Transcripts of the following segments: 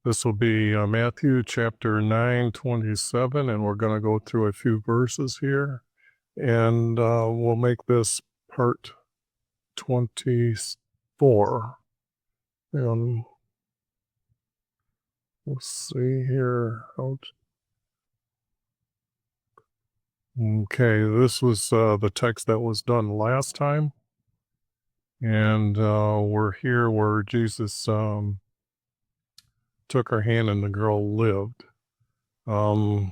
This will be Matthew chapter 9:27, and we're going to go through a few verses here, and we'll make this part 24. And we'll see here. Okay, this was the text that was done last time, and we're here where Jesus took her hand and the girl lived. And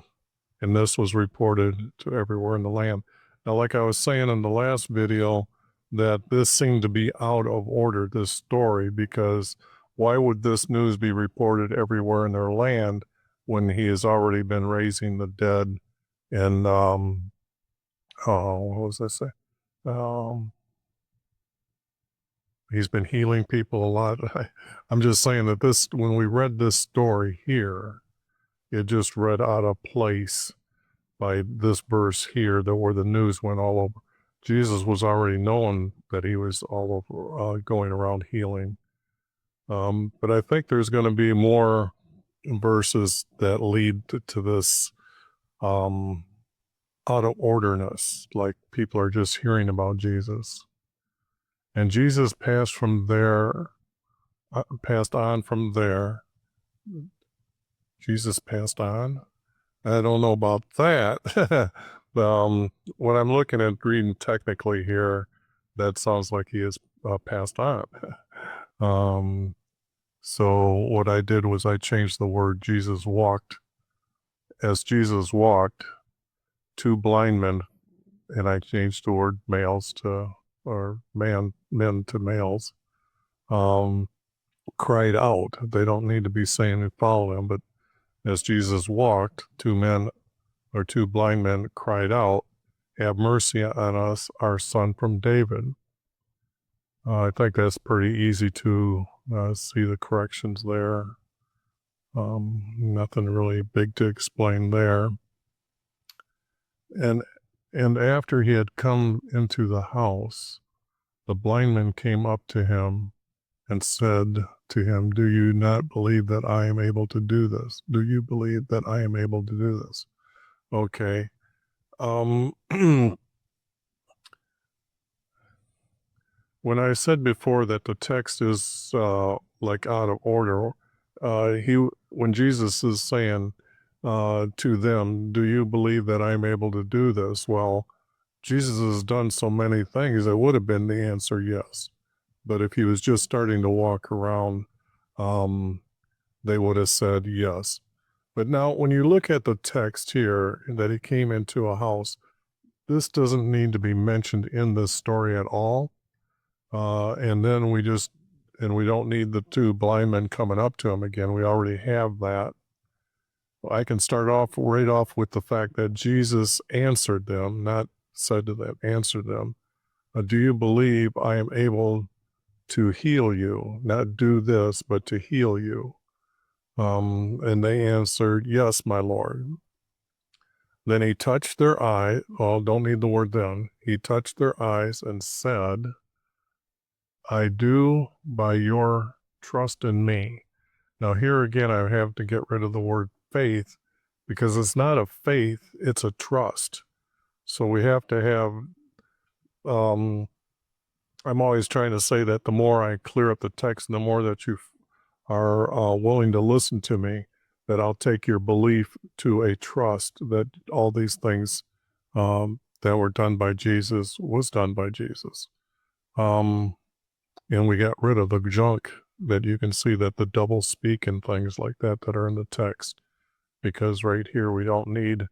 this was reported to everywhere in the land. Now, like I was saying in the last video, that this seemed to be out of order, this story, because why would this news be reported everywhere in their land when he has already been raising the dead and, what was I say? He's been healing people a lot. I'm just saying that this, when we read this story here, it just read out of place by this verse here, that where the news went all over. Jesus was already known that he was all over, going around healing. But I think there's going to be more verses that lead to this out of orderness, like people are just hearing about Jesus. And Jesus passed on from there. Jesus passed on? I don't know about that. What I'm looking at reading technically here, that sounds like he has passed on. So what I did was I changed the word Jesus walked. As Jesus walked, two blind men, and I changed the word males to, or men to males, cried out. They don't need to be saying and follow him, but as Jesus walked, two blind men cried out, "Have mercy on us, our son from David." I think that's pretty easy to see the corrections there. Nothing really big to explain there. And after he had come into the house, the blind men came up to him and said to him, "Do you not believe that I am able to do this? Do you believe that I am able to do this?" Okay. When I said before that the text is like out of order, when Jesus is saying to them, "Do you believe that I'm able to do this?" Well, Jesus has done so many things, it would have been the answer yes. But if he was just starting to walk around, they would have said yes. But now when you look at the text here, that he came into a house, this doesn't need to be mentioned in this story at all. And then we don't need the two blind men coming up to him again. We already have that. I can start off right off with the fact that Jesus answered them, not said to them, answered them. "Do you believe I am able to heal you? Not do this, but to heal you." And they answered, "Yes, my Lord." Then he touched their eye. Oh, don't need the word then. He touched their eyes and said, "I do by your trust in me." Now here again, I have to get rid of the word faith, because it's not a faith, it's a trust. So we have to have, I'm always trying to say that the more I clear up the text, the more that you are willing to listen to me, that I'll take your belief to a trust that all these things that were done by Jesus was done by Jesus. And we got rid of the junk that you can see, that the double speak and things like that are in the text. Because right here we don't need,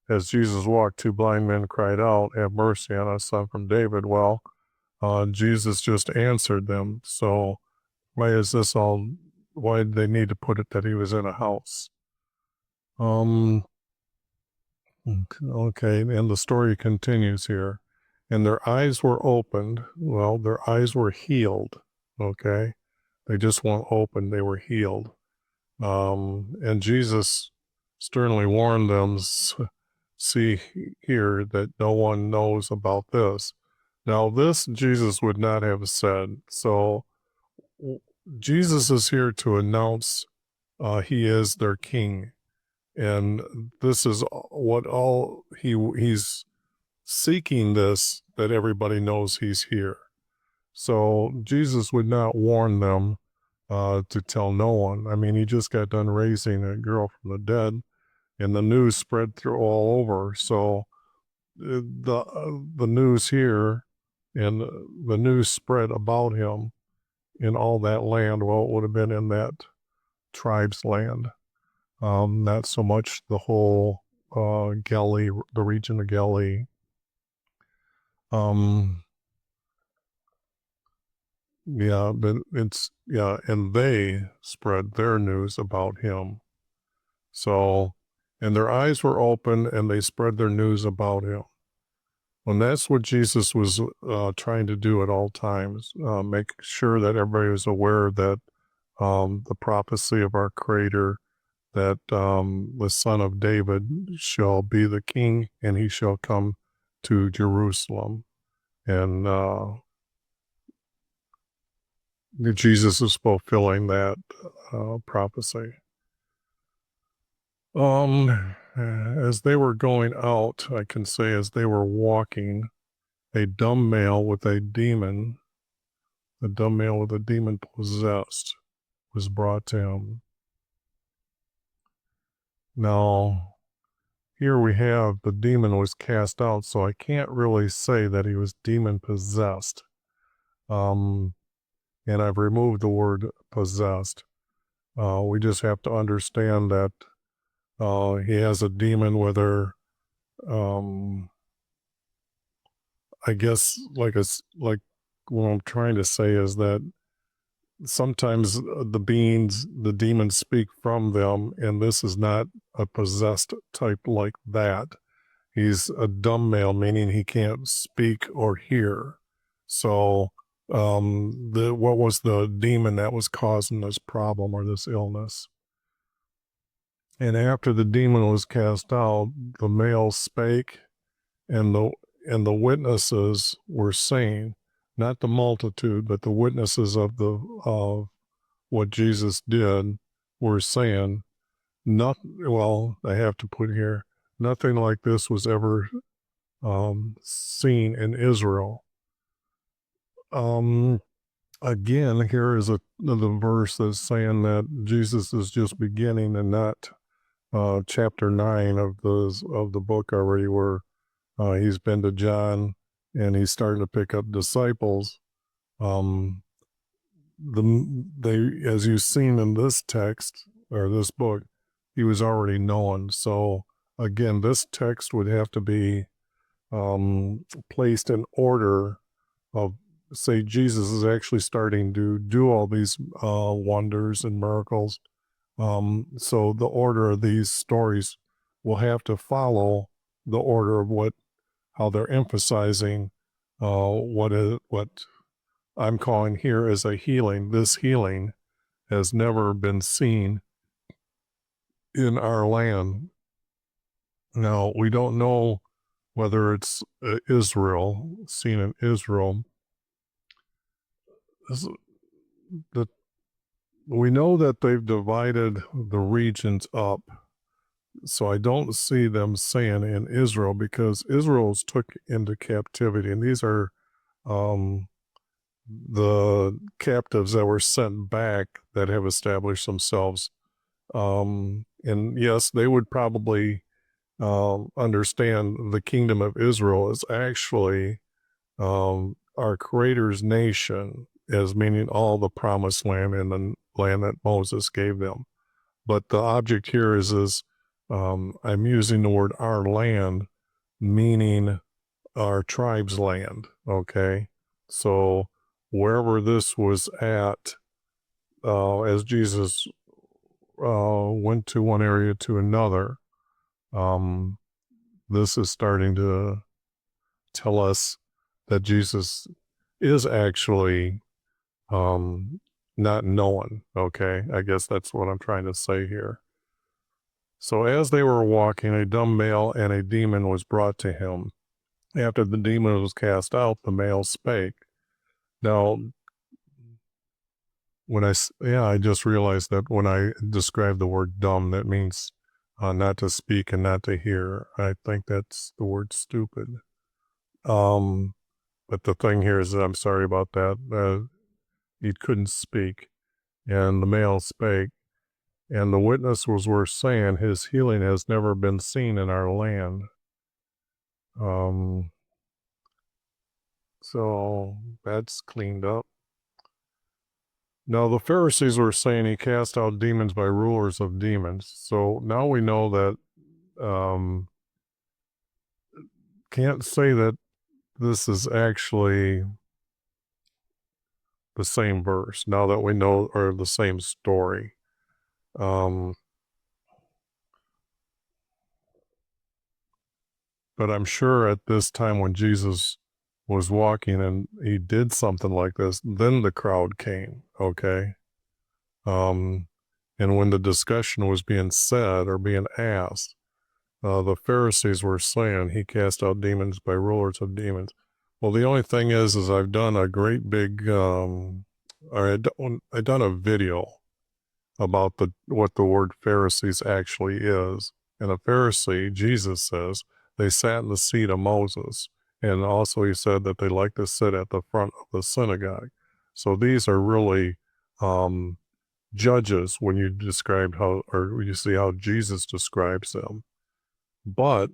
as Jesus walked, two blind men cried out, "Have mercy on us, son from David." Well, Jesus just answered them. So why did they need to put it that he was in a house? Okay, and the story continues here. "And their eyes were opened." Well, their eyes were healed, okay? They just weren't open, they were healed. And Jesus sternly warned them, "See here that no one knows about this." Now, this Jesus would not have said. So Jesus is here to announce he is their king. And this is what all he's seeking, this, that everybody knows he's here. So Jesus would not warn them to tell no one. I mean, he just got done raising a girl from the dead, and the news spread through all over. So the news here and the news spread about him in all that land. Well, it would have been in that tribe's land, not so much the whole Galilee, the region of Galilee. Yeah, but and they spread their news about him. So, and their eyes were open, and they spread their news about him. And that's what Jesus was trying to do at all times, make sure that everybody was aware that the prophecy of our Creator, that the Son of David shall be the King, and he shall come to Jerusalem. And Jesus is fulfilling that prophecy. As they were going out, I can say as they were walking, a dumb male with a demon possessed, was brought to him. Now, here we have the demon was cast out, so I can't really say that he was demon possessed. And I've removed the word possessed. We just have to understand that he has a demon, whether I guess like what I'm trying to say is that sometimes the demons speak from them, and this is not a possessed type like that. He's a dumb male, meaning he can't speak or hear. So what was the demon that was causing this problem or this illness? And after the demon was cast out, the male spake, and the witnesses were saying, not the multitude, but the witnesses of what Jesus did were saying, I have to put here, nothing like this was ever seen in Israel. Again, here is the verse that's saying that Jesus is just beginning, and not chapter 9 of the book already, where he's been to John and he's starting to pick up disciples. As you've seen in this text or this book, he was already known. So again, this text would have to be placed in order of, say, Jesus is actually starting to do all these wonders and miracles. So the order of these stories will have to follow the order of how they're emphasizing what I'm calling here as a healing. This healing has never been seen in our land. Now, we don't know whether it's Israel, seen in Israel. We know that they've divided the regions up. So I don't see them saying in Israel, because Israel's took into captivity, and these are the captives that were sent back that have established themselves. And yes, they would probably understand the kingdom of Israel is actually our Creator's nation, as meaning all the promised land and the land that Moses gave them. But the object here is I'm using the word our land, meaning our tribe's land, okay? So wherever this was at, as Jesus went to one area to another, this is starting to tell us that Jesus is actually not known, okay? I guess that's what I'm trying to say here. So as they were walking, a dumb male and a demon was brought to him. After the demon was cast out, the male spake. Now, I just realized that when I describe the word dumb, that means not to speak and not to hear. I think that's the word stupid. Um, but the thing here is that I'm sorry about that. He couldn't speak, and the male spake, and the witness was worth saying, his healing has never been seen in our land. Um, so that's cleaned up. Now, the Pharisees were saying he cast out demons by rulers of demons. So now we know that, can't say that this is actually the same verse now that we know, or the same story. But I'm sure at this time when Jesus was walking and he did something like this, then the crowd came, okay? And when the discussion was being said or being asked, the Pharisees were saying he cast out demons by rulers of demons. Well, the only thing is I've done a great big, I done a video about what the word Pharisees actually is. And a Pharisee, Jesus says, they sat in the seat of Moses. And also he said that they like to sit at the front of the synagogue. So these are really judges when you describe how, or you see how Jesus describes them. But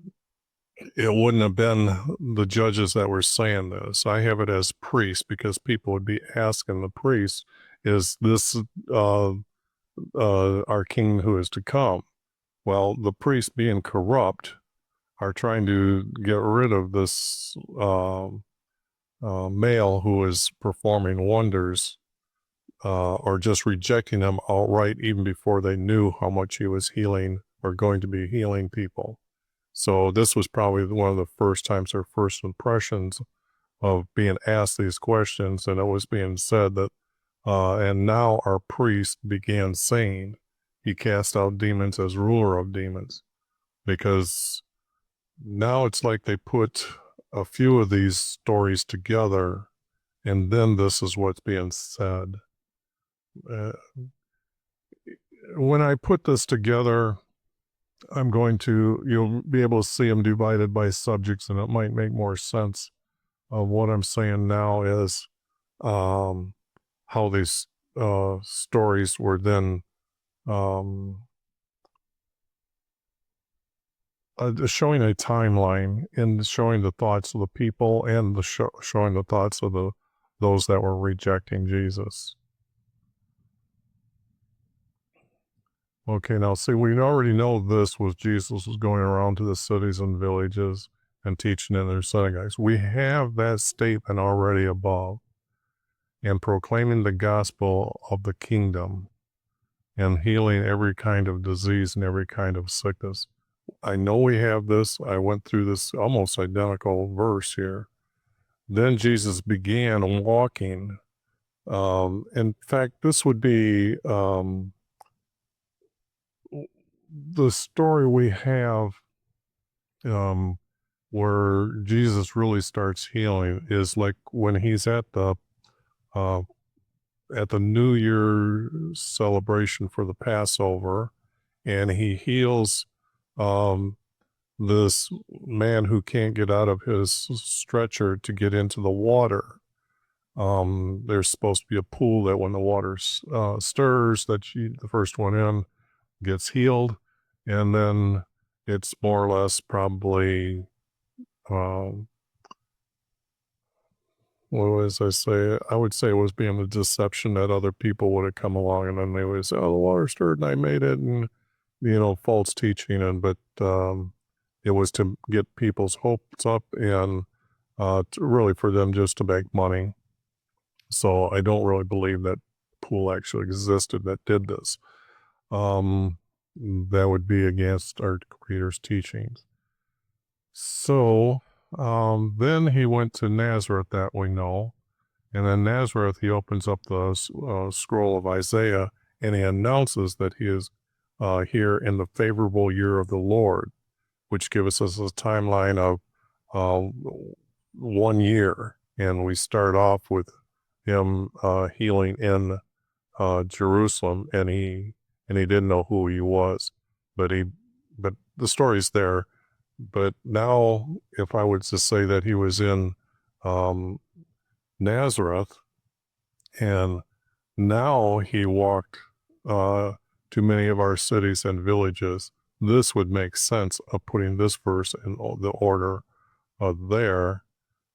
it wouldn't have been the judges that were saying this. I have it as priests because people would be asking the priests, is this our king who is to come? Well, the priests being corrupt are trying to get rid of this male who is performing wonders, or just rejecting him outright even before they knew how much he was healing or going to be healing people. So this was probably one of the first times or first impressions of being asked these questions, and it was being said that, and now our priest began saying he cast out demons as ruler of demons, because now it's like they put a few of these stories together, and then this is what's being said. When I put this together, you'll be able to see them divided by subjects, and it might make more sense of what I'm saying now is how these stories were then showing a timeline and showing the thoughts of the people and showing the thoughts of those that were rejecting Jesus. Okay, now see, we already know this was Jesus was going around to the cities and villages and teaching in their synagogues. We have that statement already above, and proclaiming the gospel of the kingdom and healing every kind of disease and every kind of sickness. I know we have this. I went through this almost identical verse here. Then Jesus began walking. In fact, this would be the story we have where Jesus really starts healing is like when he's at the New Year celebration for the Passover, and he heals this man who can't get out of his stretcher to get into the water. There's supposed to be a pool that when the water stirs, the first one in gets healed, and then it's more or less probably, what was I say? I would say it was being the deception that other people would have come along, and then they would say, oh, the water stirred and I made it, and, false teaching, but it was to get people's hopes up and really for them just to make money. So I don't really believe that pool actually existed that did this. That would be against our Creator's teachings. So then he went to Nazareth, that we know. And in Nazareth, he opens up the scroll of Isaiah, and he announces that he is here in the favorable year of the Lord, which gives us a timeline of 1 year. And we start off with him healing in Jerusalem, and he didn't know who he was, but the story's there. But now, if I was to say that he was in um, Nazareth, and now he walked to many of our cities and villages, this would make sense of putting this verse in the order there.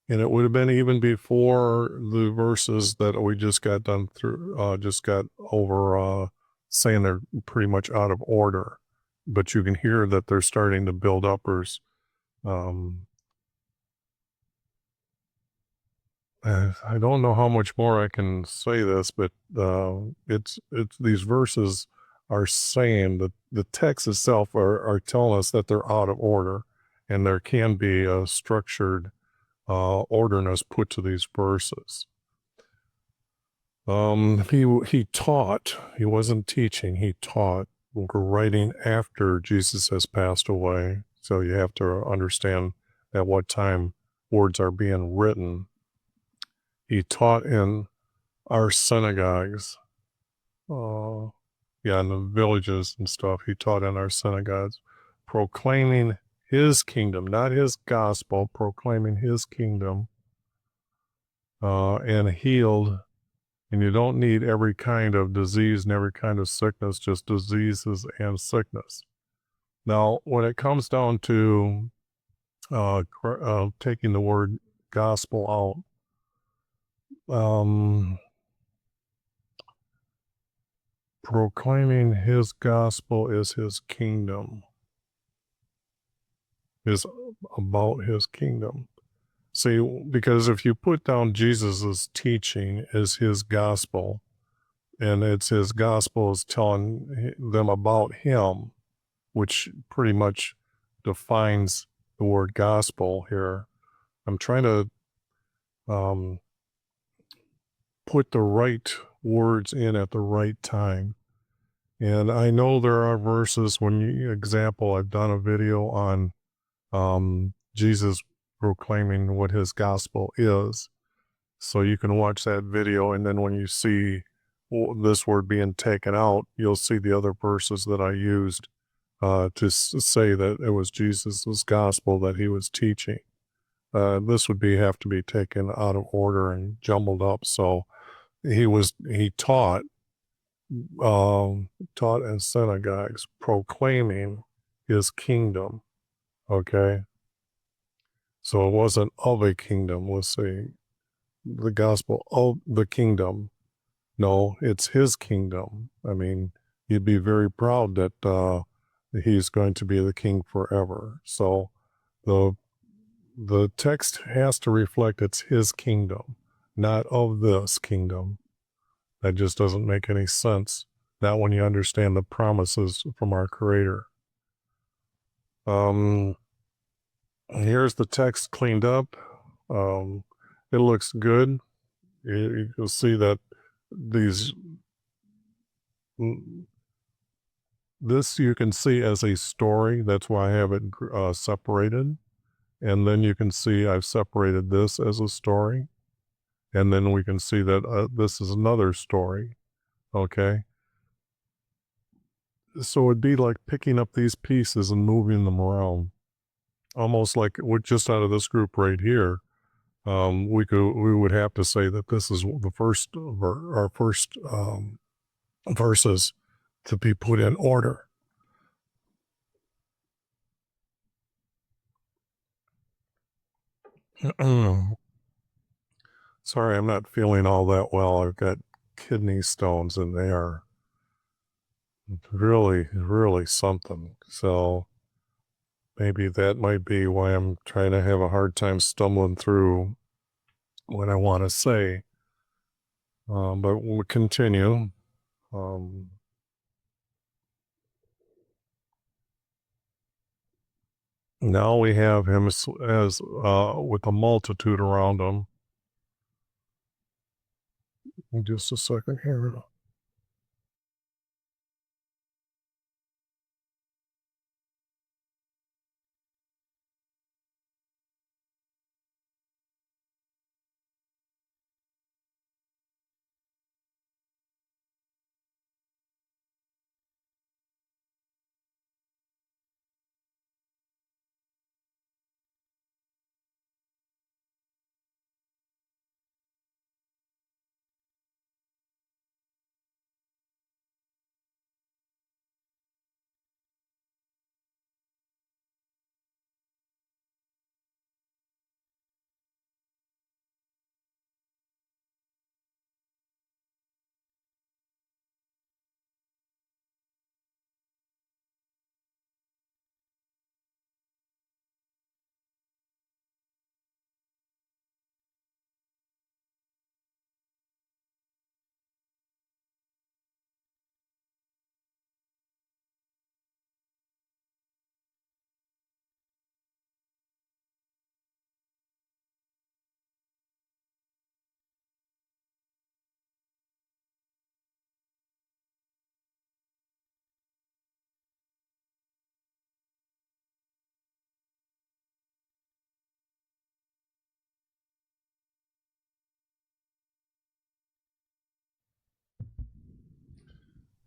And it would have been even before the verses that we just got done through, just got over saying they're pretty much out of order. But you can hear that they're starting to build uppers. I don't know how much more I can say this, but it's these verses are saying that the text itself are telling us that they're out of order, and there can be a structured orderness put to these verses. He taught. He wasn't teaching. He taught. We're writing after Jesus has passed away, so you have to understand at what time words are being written. He taught in our synagogues, in the villages and stuff. He taught in our synagogues, proclaiming his kingdom, not his gospel, proclaiming his kingdom, and healed. And you don't need every kind of disease and every kind of sickness, just diseases and sickness. Now, when it comes down to taking the word gospel out, proclaiming his gospel is his kingdom, is about his kingdom. See, because if you put down Jesus's teaching as his gospel, and it's his gospel is telling them about him, which pretty much defines the word gospel here. I'm trying to put the right words in at the right time. And I know there are verses example, I've done a video on Jesus proclaiming what his gospel is. So you can watch that video, and then when you see this word being taken out, you'll see the other verses that I used to say that it was Jesus's gospel that he was teaching. This would have to be taken out of order and jumbled up. So he taught in synagogues, proclaiming his kingdom. Okay, so it wasn't of a kingdom. Let's see, the gospel of the kingdom. No, it's his kingdom. I mean, you'd be very proud that he's going to be the king forever. So the text has to reflect it's his kingdom, not of this kingdom. That just doesn't make any sense. Not when you understand the promises from our Creator. Here's the text cleaned up. It looks good. You'll see that this you can see as a story. That's why I have it separated. And then you can see I've separated this as a story. And then we can see that this is another story. Okay. So it'd be like picking up these pieces and moving them around. Almost like we're just out of this group right here. We would have to say that this is the first our first verses to be put in order. Sorry, I'm not feeling all that well. I've got kidney stones, and they are really, really something. So maybe that might be why I'm trying to have a hard time stumbling through what I want to say. But we'll continue. Now we have him as with a multitude around him. Just a second here.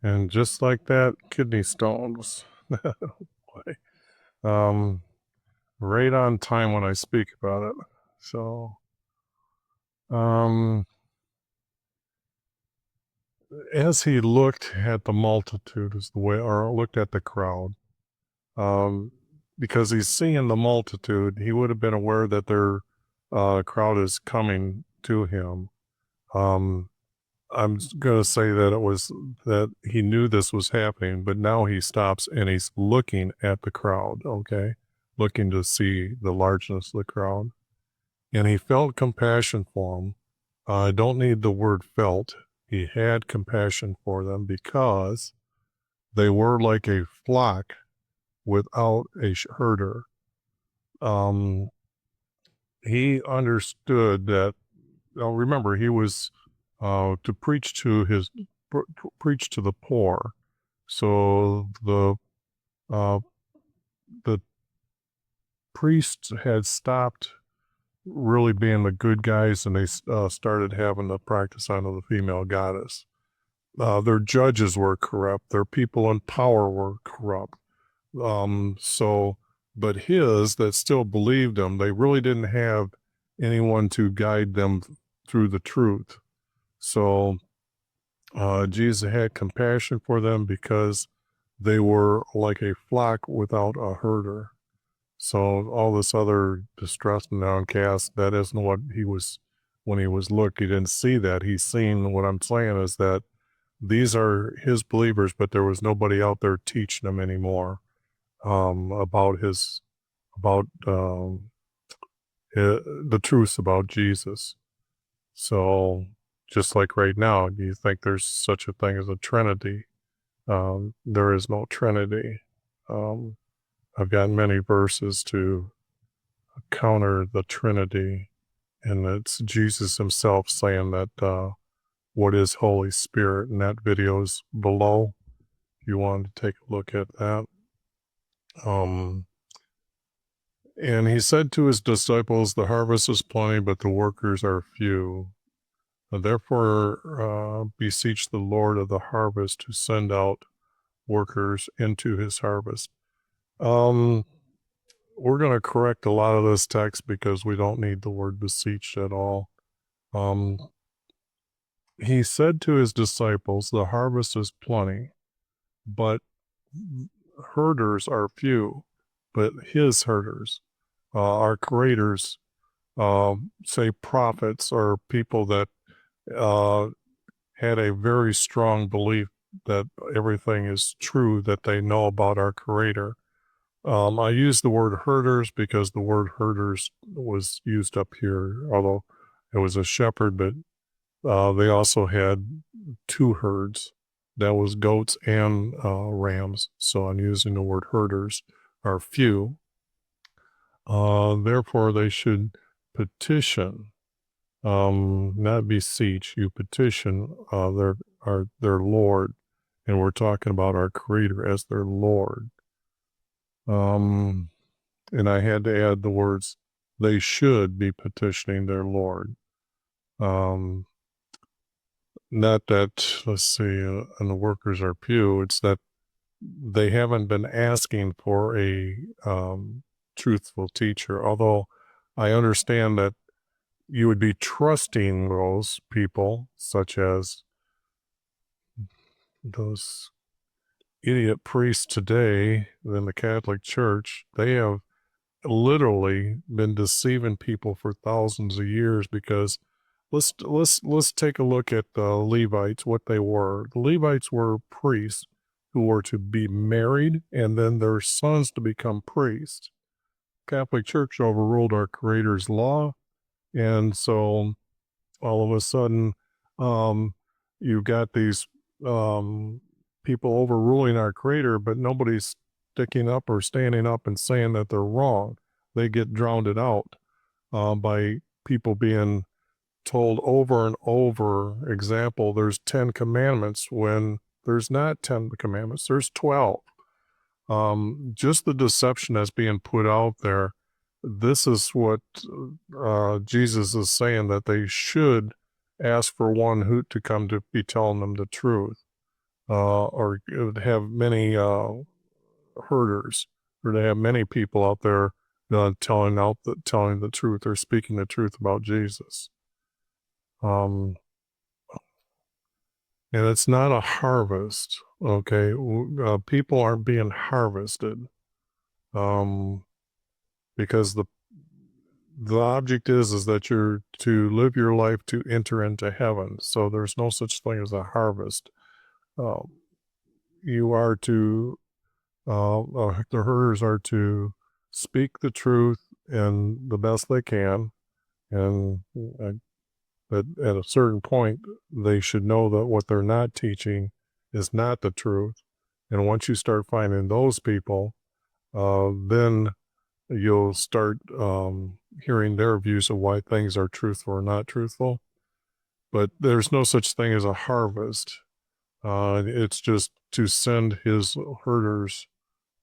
And just like that, kidney stones. Boy. Right on time when I speak about it. So, as he looked at the multitude, is the way, or looked at the crowd, um, because he's seeing the multitude, he would have been aware that their crowd is coming to him. I'm going to say that it was that he knew this was happening, but now he stops and he's looking at the crowd, okay? Looking to see the largeness of the crowd. And he felt compassion for them. I don't need the word felt. He had compassion for them because they were like a flock without a herder. He understood that. Remember, he was to preach to the poor. So the priests had stopped really being the good guys, and they started having the practice on the female goddess. Their judges were corrupt. Their people in power were corrupt. But his that still believed him, they really didn't have anyone to guide them through the truth. So Jesus had compassion for them because they were like a flock without a herder. So all this other distress and downcast, that isn't what he was, when he was looked, he didn't see that. He's seen, what I'm saying is that these are his believers, but there was nobody out there teaching them anymore about the truths about Jesus. So just like right now, do you think there's such a thing as a Trinity? There is no Trinity. Um, I've got many verses to counter the Trinity, and it's Jesus himself saying that what is Holy Spirit, and that video is below if you want to take a look at that. And he said to his disciples, the harvest is plenty, but the workers are few. Therefore, beseech the Lord of the harvest to send out workers into his harvest. We're going to correct a lot of this text because we don't need the word beseech at all. He said to his disciples, the harvest is plenty, but herders are few. But his herders, our creators, say prophets or people that had a very strong belief that everything is true that they know about our creator. I use the word herders because the word herders was used up here, although it was a shepherd, but they also had two herds. That was goats and rams. So I'm using the word herders are few. Therefore, they should petition, not beseech. You petition their Lord, and we're talking about our Creator as their Lord. And I had to add the words, they should be petitioning their Lord. Not that, let's see, and the workers are few, it's that they haven't been asking for a truthful teacher, although I understand that you would be trusting those people, such as those idiot priests today in the Catholic Church. They have literally been deceiving people for thousands of years because let's take a look at the Levites, what they were. The Levites were priests who were to be married and then their sons to become priests. Catholic Church overruled our Creator's law, and so all of a sudden, you've got these people overruling our Creator, but nobody's sticking up or standing up and saying that they're wrong. They get drowned out by people being told over and over. Example, there's 10 commandments when there's not 10 commandments, there's 12. Just the deception that's being put out there. This is what Jesus is saying, that they should ask for one who to come to be telling them the truth. or to have many herders, or to have many people out there telling the truth or speaking the truth about Jesus. And it's not a harvest, okay? People aren't being harvested, because the object is that you're to live your life to enter into heaven. So there's no such thing as a harvest. Uh, you are to the herders are to speak the truth and the best they can, and that at a certain point they should know that what they're not teaching is not the truth. And once you start finding those people, then you'll start hearing their views of why things are truthful or not truthful. But there's no such thing as a harvest. It's just to send his herders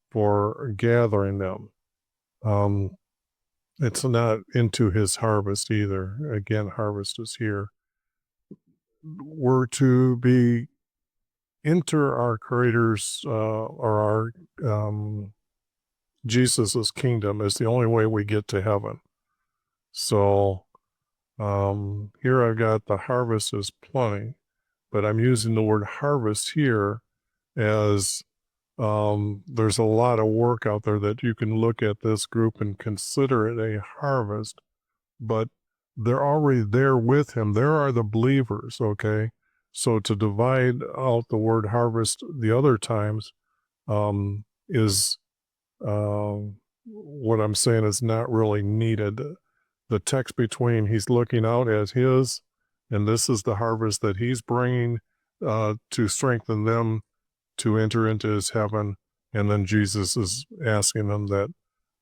for gathering them. It's not into his harvest either. Again, harvest is here. We're to be enter our Creator's or our Jesus's kingdom is the only way we get to heaven. So here I've got the harvest is plenty, but I'm using the word harvest here as there's a lot of work out there that you can look at this group and consider it a harvest, but they're already there with him. There are the believers, okay? So to divide out the word harvest the other times is what I'm saying is not really needed. The text between he's looking out as his, and this is the harvest that he's bringing to strengthen them to enter into his heaven. And then Jesus is asking them that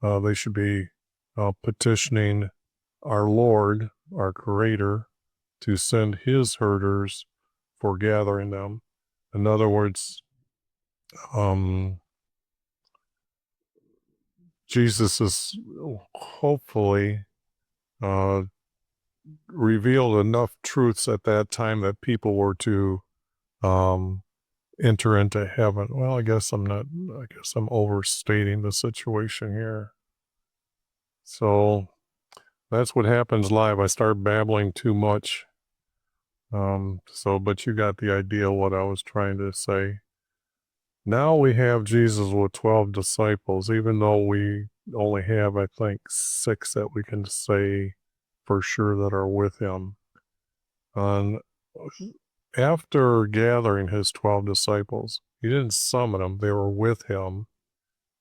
they should be petitioning our Lord, our Creator, to send his herders for gathering them. In other words, Jesus is hopefully revealed enough truths at that time that people were to enter into heaven. Well, I guess I'm overstating the situation here. So that's what happens live. I start babbling too much. But you got the idea what I was trying to say. Now we have Jesus with 12 disciples, even though we only have, I think, 6 that we can say for sure that are with him. And after gathering his 12 disciples, he didn't summon them, they were with him.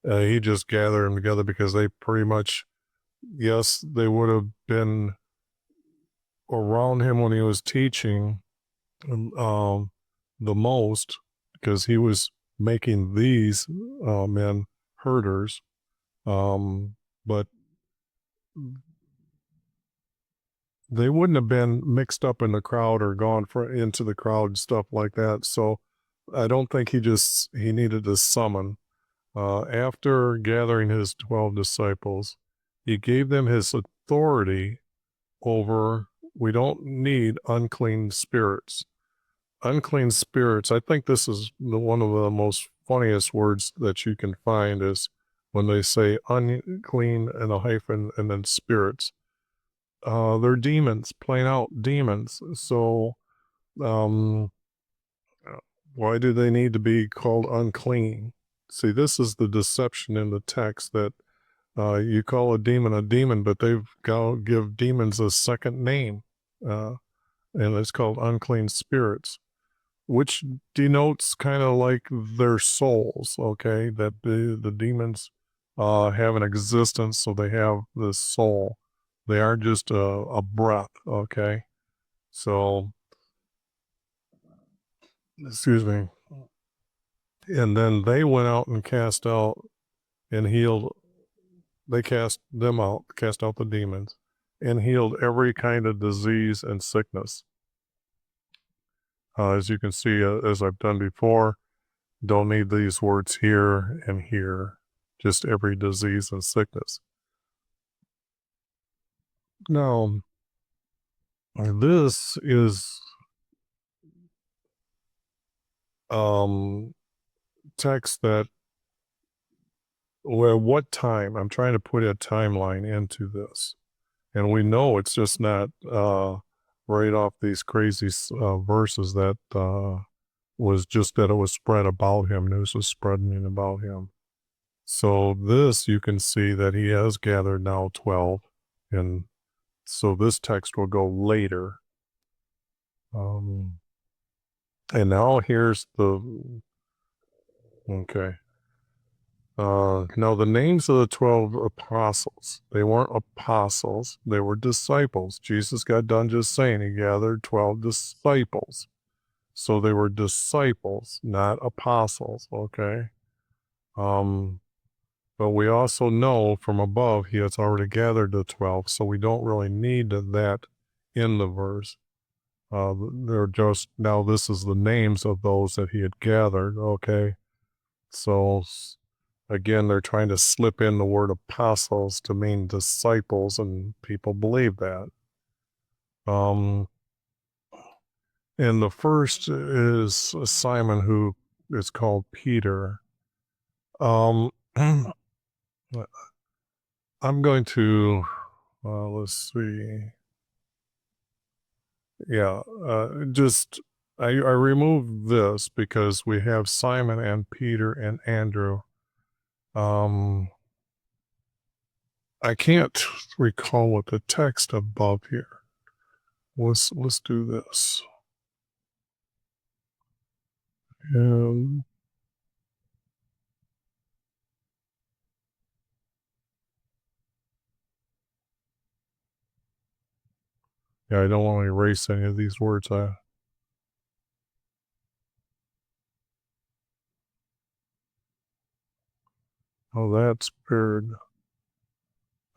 He just gathered them together because they pretty much, yes, they would have been around him when he was teaching the most, because he was making these men herders, but they wouldn't have been mixed up in the crowd or gone into the crowd and stuff like that. So I don't think he needed to summon. After gathering his 12 disciples, he gave them his authority over, we don't need unclean spirits. Unclean spirits, I think this is one of the most funniest words that you can find is when they say unclean and a hyphen and then spirits. They're demons, plain out demons. So why do they need to be called unclean? See, this is the deception in the text that you call a demon, but they've got to give demons a second name, and it's called unclean spirits, which denotes kind of like their souls, okay? That the demons have an existence, so they have this soul. They aren't just a breath, okay? So, excuse me. And then they went out and cast out and healed. They cast them out, cast out the demons, and healed every kind of disease and sickness. As you can see, as I've done before, don't need these words here and here, just every disease and sickness. Now, this is text that, well, what time? I'm trying to put a timeline into this. And we know it's just not right off these crazy verses that was just that it was spread about him. News was spreading about him. So this, you can see that he has gathered now 12. And so this text will go later. And now here's the, okay. Now the names of the 12 apostles, they weren't apostles, they were disciples. Jesus got done just saying he gathered 12 disciples. So they were disciples, not apostles, okay? But we also know from above he has already gathered the 12, so we don't really need that in the verse. They're just, now this is the names of those that he had gathered, okay? So again, they're trying to slip in the word apostles to mean disciples, and people believe that. And the first is Simon, who is called Peter. I'm going to, let's see. Yeah, I removed this because we have Simon and Peter and Andrew. I can't recall what the text above here. Let's do this. And yeah, I don't want to erase any of these words. Oh, that's weird.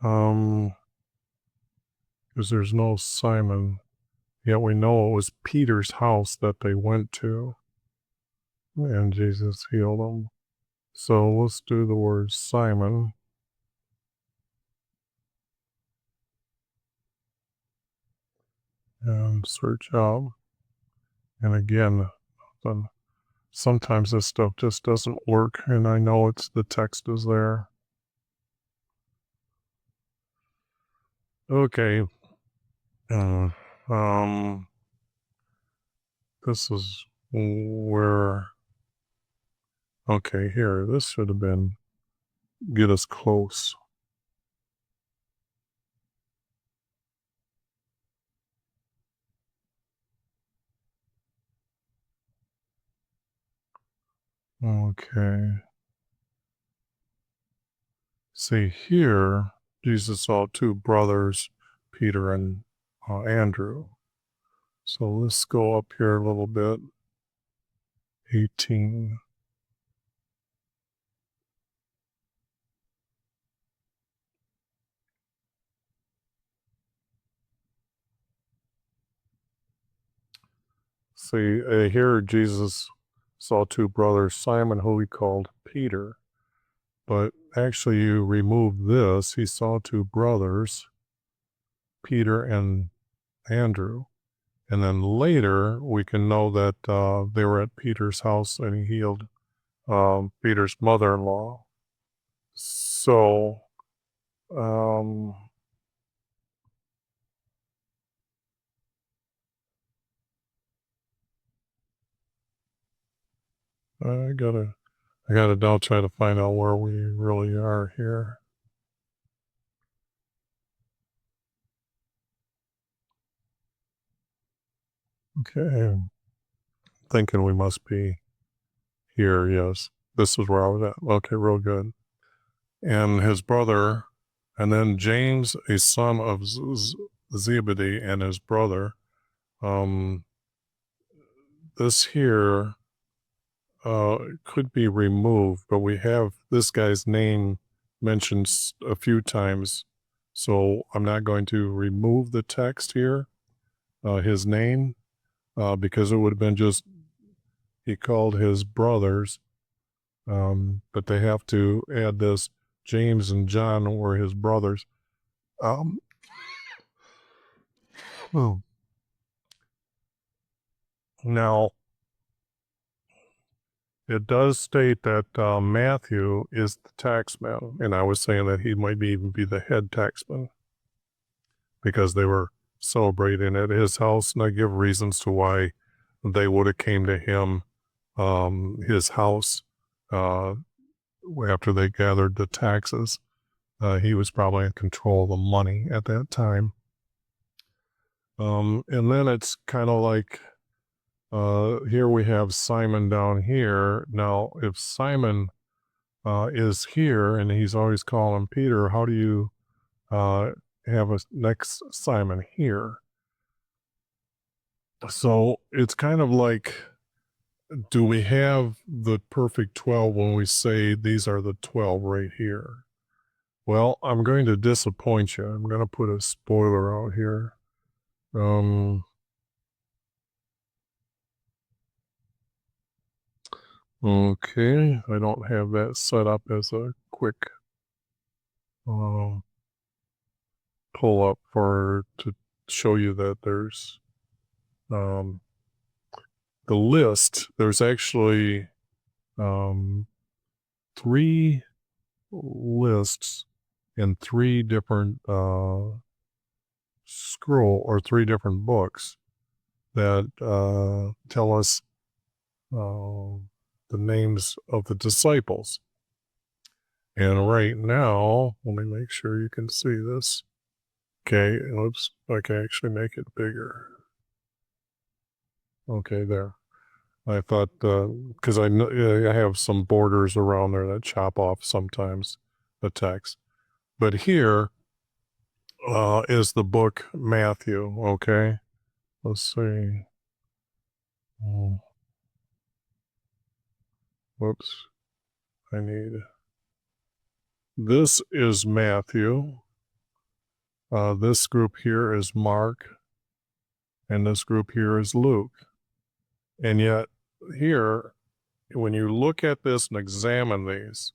Because there's no Simon. Yet we know it was Peter's house that they went to, and Jesus healed them. So let's do the word Simon. And search out. And again, sometimes this stuff just doesn't work, and I know it's the text is there. Okay. This is where, okay, here, this should have been, get us close. Okay. See here, Jesus saw two brothers, Peter and Andrew. So let's go up here a little bit. 18. See, here Jesus saw two brothers, Simon, who he called Peter. But actually, you remove this, he saw two brothers, Peter and Andrew. And then later, we can know that they were at Peter's house and he healed Peter's mother-in-law. So, I gotta now try to find out where we really are here. Okay, thinking we must be here. Yes, this is where I was at. Okay, real good. And his brother, and then James, a son of Zebedee, and his brother. This here could be removed, but we have this guy's name mentioned a few times, so I'm not going to remove the text here, his name, because it would have been just, he called his brothers, but they have to add this, James and John were his brothers. Oh. Now, it does state that Matthew is the taxman, and I was saying that he might even be the head taxman because they were celebrating at his house, and I give reasons to why they would have came to him, his house, after they gathered the taxes. He was probably in control of the money at that time. And then it's kind of like, here we have Simon down here. Now, if Simon is here and he's always calling Peter, how do you have a next Simon here? So it's kind of like, do we have the perfect 12 when we say these are the 12 right here? Well, I'm going to disappoint you. I'm going to put a spoiler out here. Okay, I don't have that set up as a quick pull up to show you that there's the list. There's actually 3 lists in 3 different scroll or 3 different books that tell us the names of the disciples. And right now, let me make sure you can see this. Okay, oops, I can actually make it bigger. Okay, there. I thought, because I have some borders around there that chop off sometimes the text. But here is the book Matthew, okay? Let's see. Whoops. This is Matthew. This group here is Mark. And this group here is Luke. And yet here, when you look at this and examine these,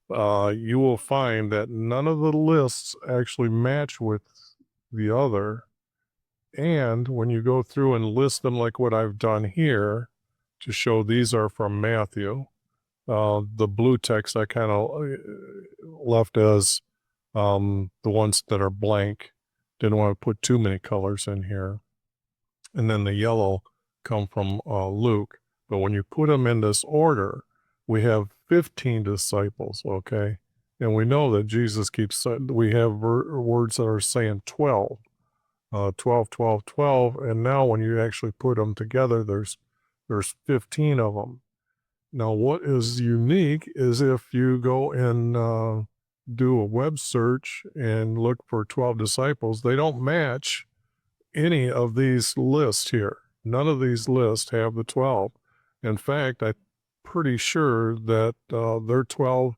you will find that none of the lists actually match with the other. And when you go through and list them like what I've done here to show these are from Matthew, the blue text I kind of left as the ones that are blank. Didn't want to put too many colors in here. And then the yellow come from Luke. But when you put them in this order, we have 15 disciples, okay? And we know that Jesus keeps, we have words that are saying 12, 12, 12, 12. And now when you actually put them together, there's 15 of them. Now, what is unique is if you go and do a web search and look for 12 disciples, they don't match any of these lists here. None of these lists have the 12. In fact, I'm pretty sure that their 12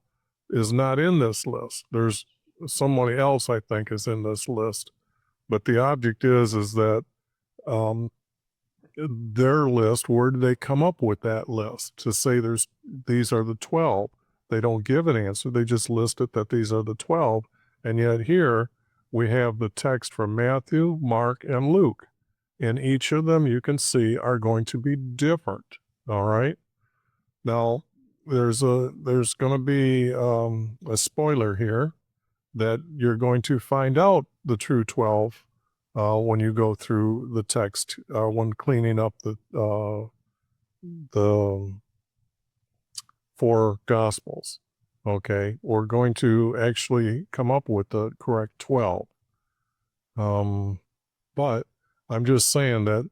is not in this list. There's somebody else I think is in this list. But the object is that their list, where did they come up with that list to say these are the 12? They don't give an answer. They just list it that these are the 12. And yet here we have the text from Matthew, Mark, and Luke. And each of them you can see are going to be different. All right. Now there's going to be a spoiler here that you're going to find out the true 12 when you go through the text, when cleaning up the 4 Gospels. Okay, we're going to actually come up with the correct 12. But I'm just saying that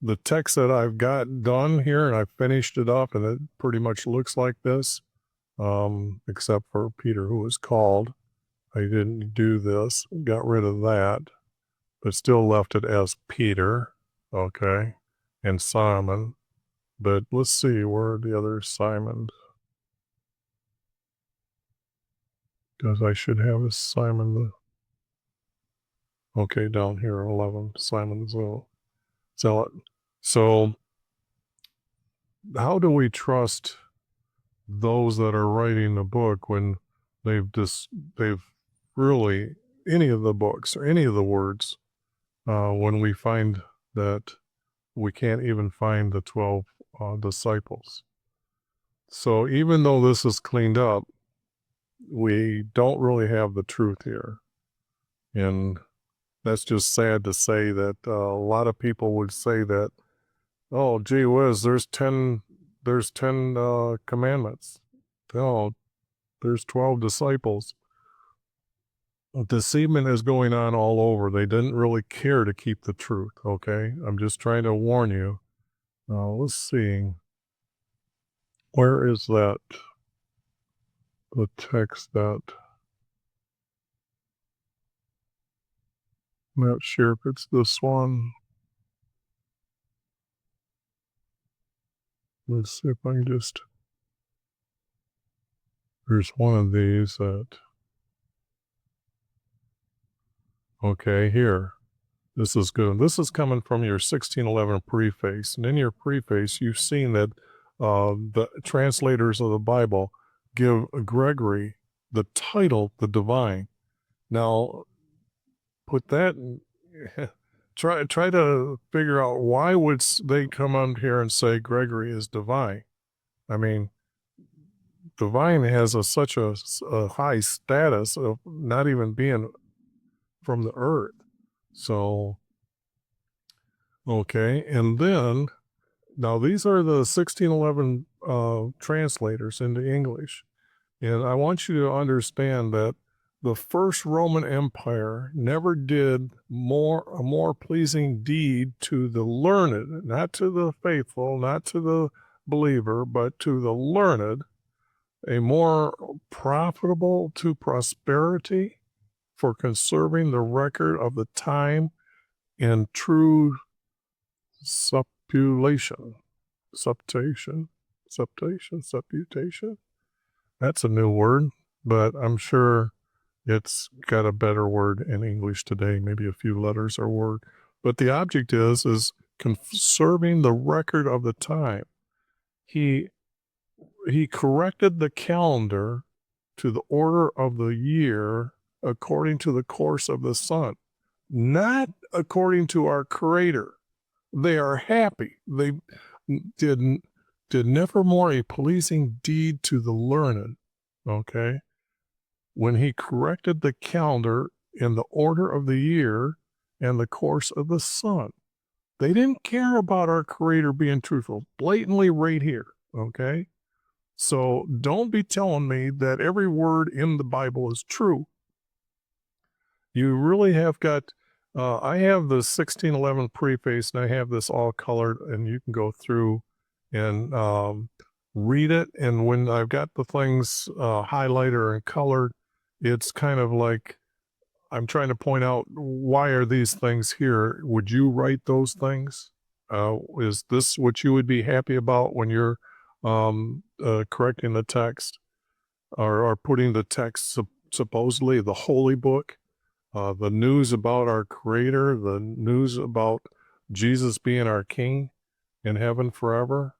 the text that I've got done here, and I finished it up, and it pretty much looks like this, except for Peter, who was called. I didn't do this, got rid of that, but still left it as Peter, okay, and Simon. But let's see, where are the other Simons? Because I should have a Simon. Okay, down here, 11, Simon Zealot. So how do we trust those that are writing the book when they've really, any of the books or any of the words, when we find that we can't even find the 12 disciples? So even though this is cleaned up, we don't really have the truth here. And that's just sad to say that a lot of people would say that, oh, gee whiz, there's 10 commandments. Oh, there's 12 disciples. Deceivement is going on all over. They didn't really care to keep the truth, okay? I'm just trying to warn you. Let's see. Where is that? The text that... I'm not sure if it's this one. Let's see if I can just... There's one of these that... Okay, here. This is good. This is coming from your 1611 preface. And in your preface, you've seen that the translators of the Bible give Gregory the title, the divine. Now, put that in, try to figure out why would they come on here and say Gregory is divine. I mean, divine has such a high status of not even being from the earth. So, okay, and then now these are the 1611 translators into English, and I want you to understand that the first Roman Empire never did a more pleasing deed to the learned, not to the faithful, not to the believer, but to the learned, a more profitable to prosperity for conserving the record of the time in true supputation. Supputation. That's a new word, but I'm sure it's got a better word in English today, maybe a few letters or word. But the object is conserving the record of the time. He corrected the calendar to the order of the year according to the course of the sun, not according to our Creator. They are happy. They did never more a pleasing deed to the learned, okay? When he corrected the calendar in the order of the year and the course of the sun. They didn't care about our Creator being truthful, blatantly right here, okay? So don't be telling me that every word in the Bible is true. You really have got, I have the 1611 preface and I have this all colored, and you can go through and read it. And when I've got the things highlighted and colored, it's kind of like I'm trying to point out, why are these things here? Would you write those things? Is this what you would be happy about when you're correcting the text or putting the text, supposedly the holy book, the news about our Creator, the news about Jesus being our King in heaven forever?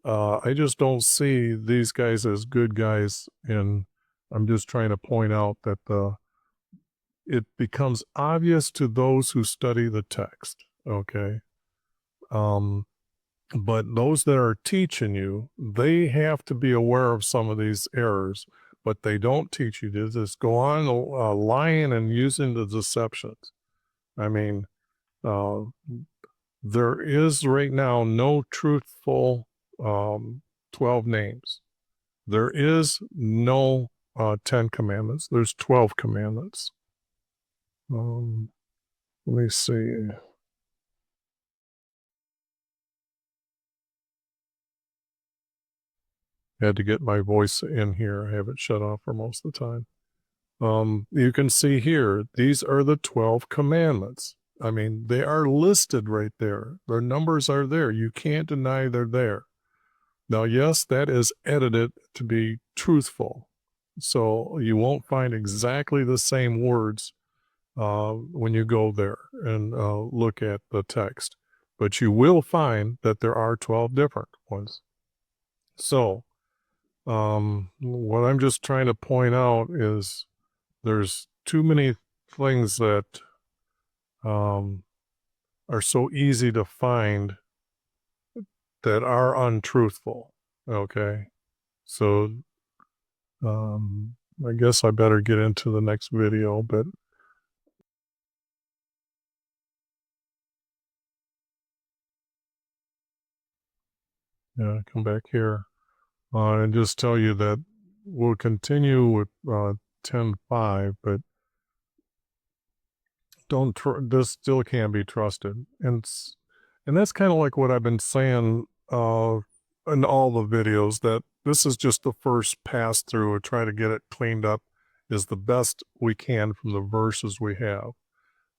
I just don't see these guys as good guys, and I'm just trying to point out that it becomes obvious to those who study the text, okay? But those that are teaching you, they have to be aware of some of these errors, but they don't teach you to just go on lying and using the deceptions. I mean, there is right now no truthful 12 names. There is no 10 commandments. There's 12 commandments. Let me see. Had to get my voice in here. I have it shut off for most of the time. You can see here, these are the 12 commandments. I mean, they are listed right there. Their numbers are there. You can't deny they're there. Now, yes, that is edited to be truthful. So you won't find exactly the same words when you go there and look at the text. But you will find that there are 12 different ones. So what I'm just trying to point out is there's too many things that are so easy to find that are untruthful, okay? So I guess I better get into the next video, but yeah, come back here and just tell you that we'll continue with 10.5, but this still can't be trusted. And that's kind of like what I've been saying in all the videos, that this is just the first pass through, try to get it cleaned up is the best we can from the verses we have.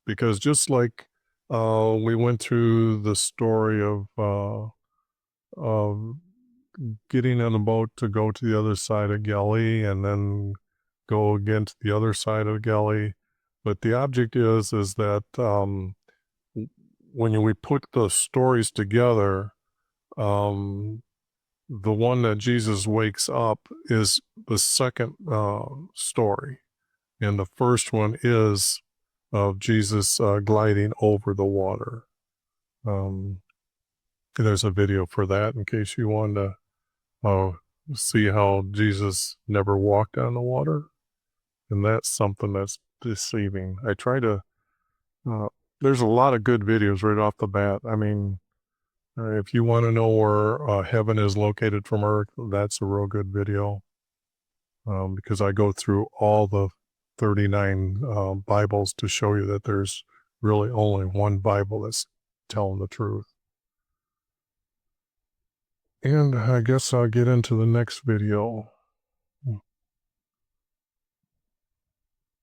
Because just like we went through the story of getting on a boat to go to the other side of Galilee and then go again to the other side of Galilee. But the object is that when we put the stories together, the one that Jesus wakes up is the second story. And the first one is of Jesus gliding over the water. There's a video for that in case you want to see how Jesus never walked on the water. And that's something that's deceiving. I try to, there's a lot of good videos right off the bat. I mean, if you want to know where heaven is located from earth, that's a real good video. Because I go through all the 39 Bibles to show you that there's really only one Bible that's telling the truth. And I guess I'll get into the next video.